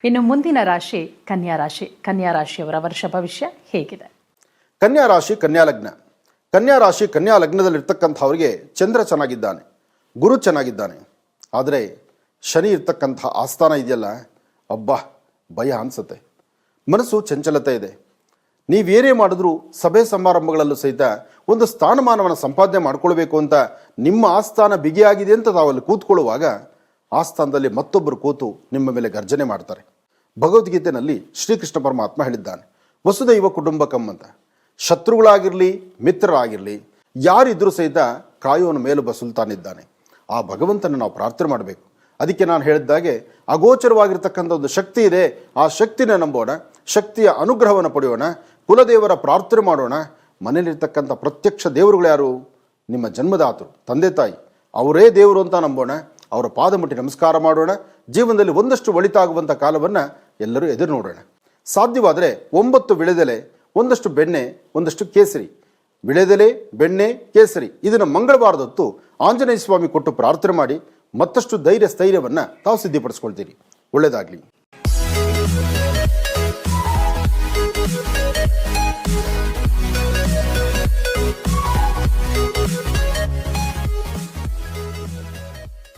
ಇನ್ನು ಮುಂದಿನ ರಾಶಿ ಕನ್ಯಾ ರಾಶಿ. ಕನ್ಯಾ ರಾಶಿಯವರ ವರ್ಷ ಭವಿಷ್ಯ ಹೇಗಿದೆ? ಕನ್ಯಾ ರಾಶಿ ಕನ್ಯಾ ಲಗ್ನ. ಕನ್ಯಾ ರಾಶಿ ಕನ್ಯಾ ಲಗ್ನದಲ್ಲಿರ್ತಕ್ಕಂಥವ್ರಿಗೆ ಚಂದ್ರ ಚೆನ್ನಾಗಿದ್ದಾನೆ, ಗುರು ಚೆನ್ನಾಗಿದ್ದಾನೆ. ಆದರೆ ಶನಿ ಇರ್ತಕ್ಕಂಥ ಆಸ್ಥಾನ ಇದೆಯಲ್ಲ, ಅಬ್ಬಾ ಭಯ ಅನಿಸುತ್ತೆ. ಮನಸ್ಸು ಚಂಚಲತೆ ಇದೆ. ನೀವೇನೇ ಮಾಡಿದ್ರೂ ಸಭೆ ಸಮಾರಂಭಗಳಲ್ಲೂ ಸಹಿತ ಒಂದು ಸ್ಥಾನಮಾನವನ್ನು ಸಂಪಾದನೆ ಮಾಡ್ಕೊಳ್ಬೇಕು ಅಂತ ನಿಮ್ಮ ಆಸ್ಥಾನ ಬಿಗಿಯಾಗಿದೆ ಅಂತ ತಾವಲ್ಲಿ ಕೂತ್ಕೊಳ್ಳುವಾಗ ಆಸ್ಥಾನದಲ್ಲಿ ಮತ್ತೊಬ್ಬರು ಕೂತು ನಿಮ್ಮ ಮೇಲೆ ಗರ್ಜನೆ ಮಾಡ್ತಾರೆ. ಭಗವದ್ಗೀತೆಯಲ್ಲಿ ಶ್ರೀಕೃಷ್ಣ ಪರಮಾತ್ಮ ಹೇಳಿದ್ದಾನೆ, ವಸುದೈವ ಕುಟುಂಬಕಂ ಅಂತ. ಶತ್ರುಗಳಾಗಿರಲಿ ಮಿತ್ರರಾಗಿರಲಿ ಯಾರಿದ್ರೂ ಸಹಿತ ಕಾಯೋನ ಮೇಲೊಬ್ಬ ಸುಲ್ತಾನ್ ಇದ್ದಾನೆ. ಆ ಭಗವಂತನ ನಾವು ಪ್ರಾರ್ಥನೆ ಮಾಡಬೇಕು. ಅದಕ್ಕೆ ನಾನು ಹೇಳಿದ್ದಾಗೆ ಅಗೋಚರವಾಗಿರ್ತಕ್ಕಂಥ ಒಂದು ಶಕ್ತಿ ಇದೆ. ಆ ಶಕ್ತಿನ ನಂಬೋಣ, ಶಕ್ತಿಯ ಅನುಗ್ರಹವನ್ನು ಪಡೆಯೋಣ, ಕುಲದೇವರ ಪ್ರಾರ್ಥನೆ ಮಾಡೋಣ. ಮನೇಲಿರ್ತಕ್ಕಂಥ ಪ್ರತ್ಯಕ್ಷ ದೇವರುಗಳು ಯಾರು? ನಿಮ್ಮ ಜನ್ಮದಾತರು, ತಂದೆ ತಾಯಿ, ಅವರೇ ದೇವರು ಅಂತ ನಂಬೋಣ. ಅವರ ಪಾದ ಮುಟ್ಟಿ ನಮಸ್ಕಾರ ಮಾಡೋಣ. ಜೀವನದಲ್ಲಿ ಒಂದಷ್ಟು ಒಳಿತಾಗುವಂಥ ಕಾಲವನ್ನು ಎಲ್ಲರೂ ಎದುರು ನೋಡೋಣ. ಸಾಧ್ಯವಾದರೆ 9 ವಿಳೆದೆಲೆ, ಒಂದಷ್ಟು ಬೆಣ್ಣೆ, ಒಂದಷ್ಟು ಕೇಸರಿ. ವಿಳೆದೆಲೆ, ಬೆಣ್ಣೆ, ಕೇಸರಿ ಇದನ್ನು ಮಂಗಳವಾರದೊತ್ತು ಆಂಜನೇಯ ಸ್ವಾಮಿ ಕೊಟ್ಟು ಪ್ರಾರ್ಥನೆ ಮಾಡಿ ಮತ್ತಷ್ಟು ಧೈರ್ಯ ಸ್ಥೈರ್ಯವನ್ನು ತಾವು ಸಿದ್ಧಿಪಡಿಸ್ಕೊಳ್ತೀರಿ. ಒಳ್ಳೆಯದಾಗಲಿ.